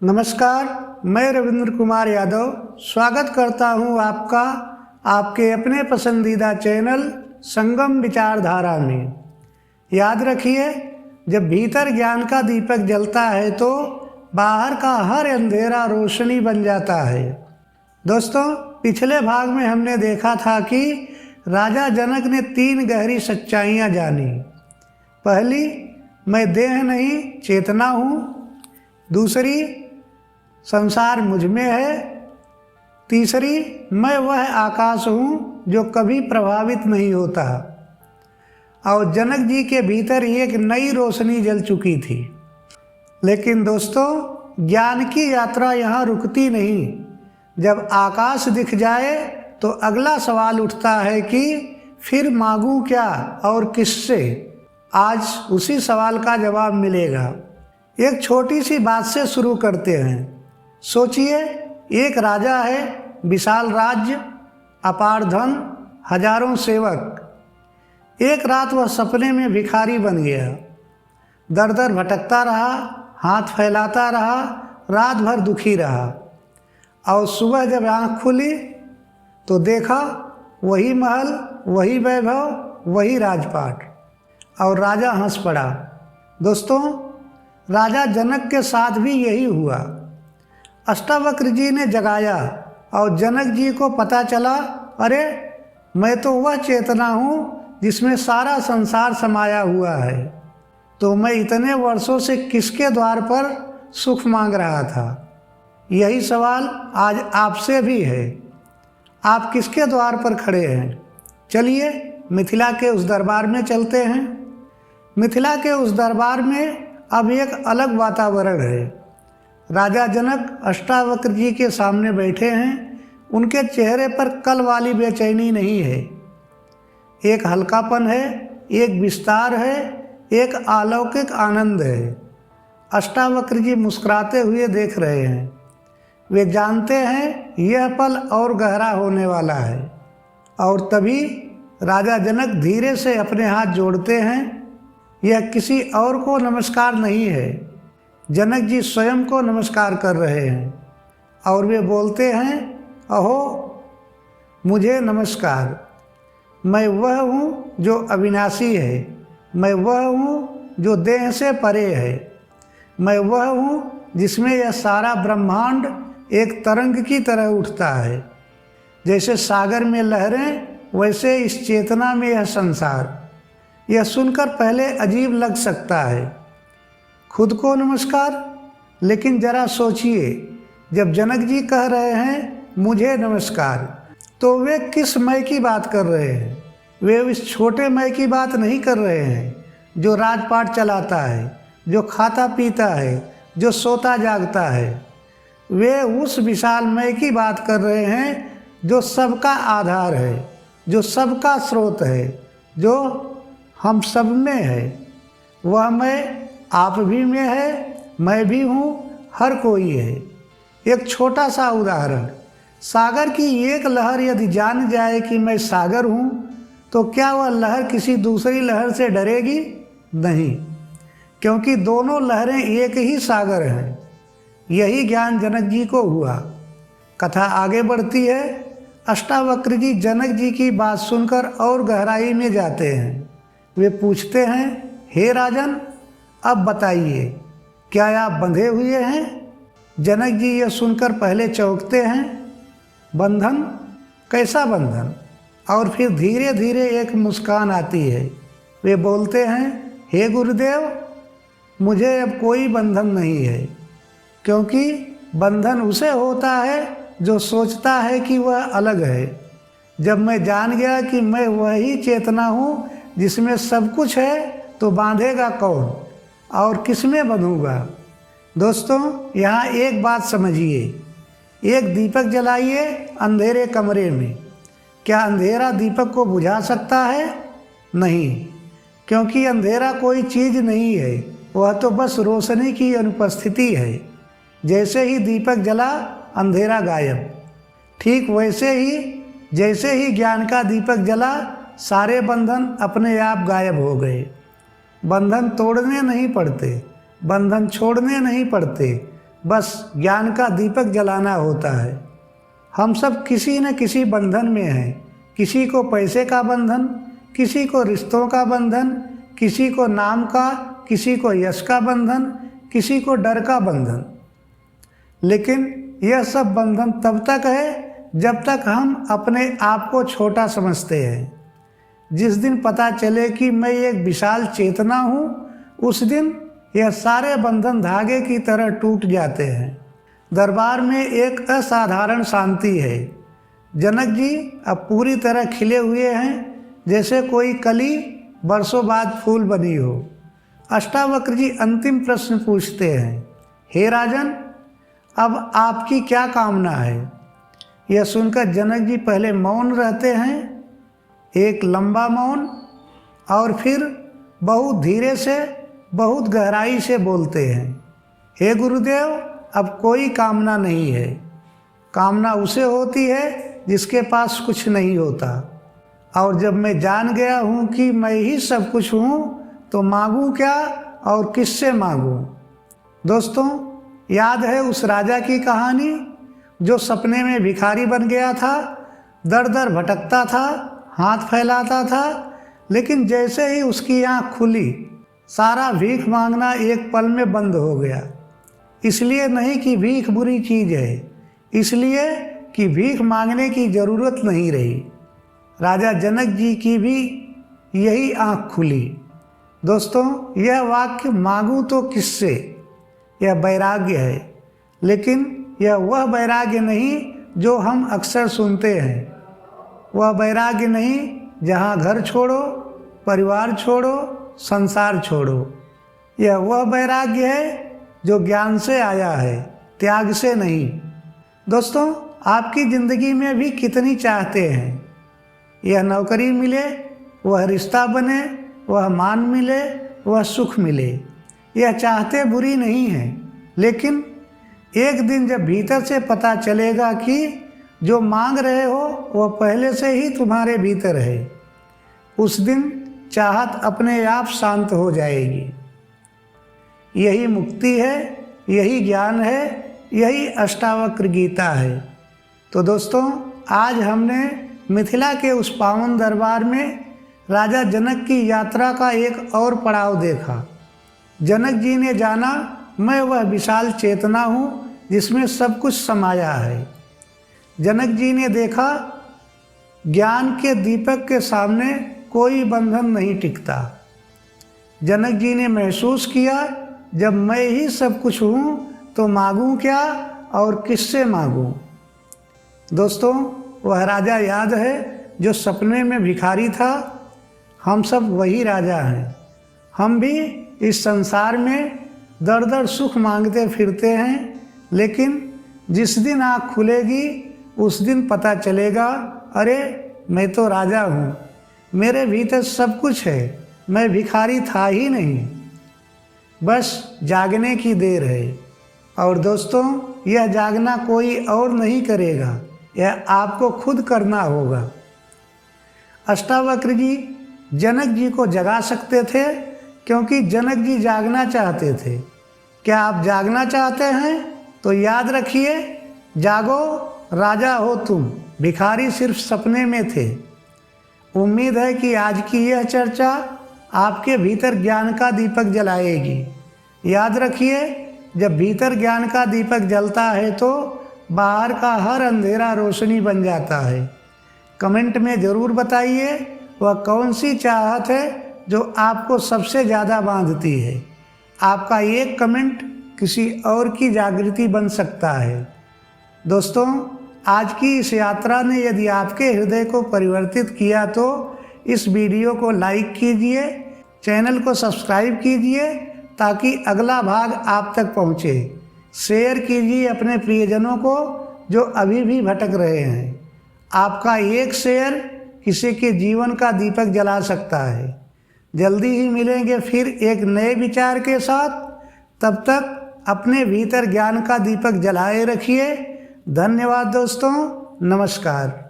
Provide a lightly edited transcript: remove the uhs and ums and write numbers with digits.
नमस्कार, मैं रविंद्र कुमार यादव स्वागत करता हूं आपका आपके अपने पसंदीदा चैनल संगम विचारधारा में। याद रखिए, जब भीतर ज्ञान का दीपक जलता है तो बाहर का हर अंधेरा रोशनी बन जाता है। दोस्तों, पिछले भाग में हमने देखा था कि राजा जनक ने 3 गहरी सच्चाइयाँ जानी। पहली, मैं देह नहीं चेतना हूँ। दूसरी, संसार मुझ में है। तीसरी, मैं वह आकाश हूँ जो कभी प्रभावित नहीं होता। और जनक जी के भीतर एक नई रोशनी जल चुकी थी। लेकिन दोस्तों, ज्ञान की यात्रा यहाँ रुकती नहीं। जब आकाश दिख जाए तो अगला सवाल उठता है कि फिर मांगूँ क्या और किससे। आज उसी सवाल का जवाब मिलेगा। एक छोटी सी बात से शुरू करते हैं। सोचिए, एक राजा है, विशाल राज्य, अपार धन, हजारों सेवक। एक रात वह सपने में भिखारी बन गया। दर दर भटकता रहा, हाथ फैलाता रहा, रात भर दुखी रहा। और सुबह जब आँख खुली तो देखा वही महल, वही वैभव, वही राजपाट। और राजा हंस पड़ा। दोस्तों, राजा जनक के साथ भी यही हुआ। अष्टावक्र जी ने जगाया और जनक जी को पता चला, अरे मैं तो वह चेतना हूँ जिसमें सारा संसार समाया हुआ है। तो मैं इतने वर्षों से किसके द्वार पर सुख मांग रहा था? यही सवाल आज आपसे भी है। आप किसके द्वार पर खड़े हैं? चलिए मिथिला के उस दरबार में चलते हैं। मिथिला के उस दरबार में अब एक अलग वातावरण है। राजा जनक अष्टावक्र जी के सामने बैठे हैं। उनके चेहरे पर कल वाली बेचैनी नहीं है। एक हल्कापन है, एक विस्तार है, एक अलौकिक आनंद है। अष्टावक्र जी मुस्कुराते हुए देख रहे हैं। वे जानते हैं यह पल और गहरा होने वाला है। और तभी राजा जनक धीरे से अपने हाथ जोड़ते हैं। यह किसी और को नमस्कार नहीं है, जनक जी स्वयं को नमस्कार कर रहे हैं। और वे बोलते हैं, अहो मुझे नमस्कार। मैं वह हूँ जो अविनाशी है। मैं वह हूँ जो देह से परे है। मैं वह हूँ जिसमें यह सारा ब्रह्मांड एक तरंग की तरह उठता है। जैसे सागर में लहरें, वैसे इस चेतना में यह संसार। यह सुनकर पहले अजीब लग सकता है, खुद को नमस्कार। लेकिन जरा सोचिए, जब जनक जी कह रहे हैं मुझे नमस्कार, तो वे किस मैं की बात कर रहे हैं? वे इस छोटे मैं की बात नहीं कर रहे हैं जो राजपाट चलाता है, जो खाता पीता है, जो सोता जागता है। वे उस विशाल मैं की बात कर रहे हैं जो सबका आधार है, जो सबका स्रोत है, जो हम सब में है। वह मैं आप भी में है, मैं भी हूँ, हर कोई है। एक छोटा सा उदाहरण, सागर की एक लहर यदि जान जाए कि मैं सागर हूँ, तो क्या वह लहर किसी दूसरी लहर से डरेगी? नहीं, क्योंकि दोनों लहरें एक ही सागर हैं। यही ज्ञान जनक जी को हुआ। कथा आगे बढ़ती है। अष्टावक्र जी जनक जी की बात सुनकर और गहराई में जाते हैं। वे पूछते हैं, हे राजन, अब बताइए, क्या आप बंधे हुए हैं? जनक जी ये सुनकर पहले चौंकते हैं। बंधन? कैसा बंधन? और फिर धीरे धीरे एक मुस्कान आती है। वे बोलते हैं, हे गुरुदेव, मुझे अब कोई बंधन नहीं है। क्योंकि बंधन उसे होता है जो सोचता है कि वह अलग है। जब मैं जान गया कि मैं वही चेतना हूँ जिसमें सब कुछ है, तो बांधेगा कौन और किस में बंधूंगा? दोस्तों, यहाँ एक बात समझिए। एक दीपक जलाइए अंधेरे कमरे में। क्या अंधेरा दीपक को बुझा सकता है? नहीं, क्योंकि अंधेरा कोई चीज़ नहीं है, वह तो बस रोशनी की अनुपस्थिति है। जैसे ही दीपक जला, अंधेरा गायब। ठीक वैसे ही जैसे ही ज्ञान का दीपक जला, सारे बंधन अपने आप गायब हो गए। बंधन तोड़ने नहीं पड़ते, बंधन छोड़ने नहीं पड़ते, बस ज्ञान का दीपक जलाना होता है। हम सब किसी न किसी बंधन में हैं। किसी को पैसे का बंधन, किसी को रिश्तों का बंधन, किसी को नाम का, किसी को यश का बंधन, किसी को डर का बंधन। लेकिन यह सब बंधन तब तक है जब तक हम अपने आप को छोटा समझते हैं। जिस दिन पता चले कि मैं एक विशाल चेतना हूँ, उस दिन यह सारे बंधन धागे की तरह टूट जाते हैं। दरबार में एक असाधारण शांति है। जनक जी अब पूरी तरह खिले हुए हैं, जैसे कोई कली बरसों बाद फूल बनी हो। अष्टावक्र जी अंतिम प्रश्न पूछते हैं, हे राजन, अब आपकी क्या कामना है? यह सुनकर जनक जी पहले मौन रहते हैं, एक लंबा मौन, और फिर बहुत धीरे से, बहुत गहराई से बोलते हैं, हे गुरुदेव, अब कोई कामना नहीं है। कामना उसे होती है जिसके पास कुछ नहीं होता। और जब मैं जान गया हूँ कि मैं ही सब कुछ हूँ, तो मांगूँ क्या और किससे मांगूँ? दोस्तों, याद है उस राजा की कहानी जो सपने में भिखारी बन गया था, दर दर भटकता था, हाथ फैलाता था, लेकिन जैसे ही उसकी आँख खुली, सारा भीख मांगना एक पल में बंद हो गया। इसलिए नहीं कि भीख बुरी चीज़ है, इसलिए कि भीख मांगने की ज़रूरत नहीं रही। राजा जनक जी की भी यही आँख खुली। दोस्तों, यह वाक्य मांगूँ तो किससे, यह वैराग्य है। लेकिन यह वह वैराग्य नहीं जो हम अक्सर सुनते हैं। वह वैराग्य नहीं जहाँ घर छोड़ो, परिवार छोड़ो, संसार छोड़ो। यह वह वैराग्य है जो ज्ञान से आया है, त्याग से नहीं। दोस्तों, आपकी ज़िंदगी में भी कितनी चाहते हैं? यह नौकरी मिले, वह रिश्ता बने, वह मान मिले, वह सुख मिले। यह चाहते बुरी नहीं है, लेकिन एक दिन जब भीतर से पता चलेगा कि जो मांग रहे हो वह पहले से ही तुम्हारे भीतर है, उस दिन चाहत अपने आप शांत हो जाएगी। यही मुक्ति है, यही ज्ञान है, यही अष्टावक्र गीता है। तो दोस्तों, आज हमने मिथिला के उस पावन दरबार में राजा जनक की यात्रा का एक और पड़ाव देखा। जनक जी ने जाना, मैं वह विशाल चेतना हूँ जिसमें सब कुछ समाया है। जनक जी ने देखा, ज्ञान के दीपक के सामने कोई बंधन नहीं टिकता। जनक जी ने महसूस किया, जब मैं ही सब कुछ हूँ तो मांगूँ क्या और किससे मांगूँ? दोस्तों, वह राजा याद है जो सपने में भिखारी था। हम सब वही राजा हैं। हम भी इस संसार में दर दर सुख मांगते फिरते हैं, लेकिन जिस दिन आँख खुलेगी उस दिन पता चलेगा, अरे मैं तो राजा हूँ, मेरे भीतर सब कुछ है, मैं भिखारी था ही नहीं। बस जागने की देर है। और दोस्तों, यह जागना कोई और नहीं करेगा, यह आपको खुद करना होगा। अष्टावक्र जी जनक जी को जगा सकते थे क्योंकि जनक जी जागना चाहते थे। क्या आप जागना चाहते हैं? तो याद रखिए, जागो, राजा हो तुम, भिखारी सिर्फ सपने में थे। उम्मीद है कि आज की यह चर्चा आपके भीतर ज्ञान का दीपक जलाएगी। याद रखिए, जब भीतर ज्ञान का दीपक जलता है तो बाहर का हर अंधेरा रोशनी बन जाता है। कमेंट में ज़रूर बताइए वह कौन सी चाहत है जो आपको सबसे ज़्यादा बांधती है। आपका एक कमेंट किसी और की जागृति बन सकता है। दोस्तों, आज की इस यात्रा ने यदि आपके हृदय को परिवर्तित किया तो इस वीडियो को लाइक कीजिए, चैनल को सब्सक्राइब कीजिए ताकि अगला भाग आप तक पहुँचे। शेयर कीजिए अपने प्रियजनों को जो अभी भी भटक रहे हैं। आपका एक शेयर किसी के जीवन का दीपक जला सकता है। जल्दी ही मिलेंगे फिर एक नए विचार के साथ। तब तक अपने भीतर ज्ञान का दीपक जलाए रखिए। धन्यवाद दोस्तों, नमस्कार।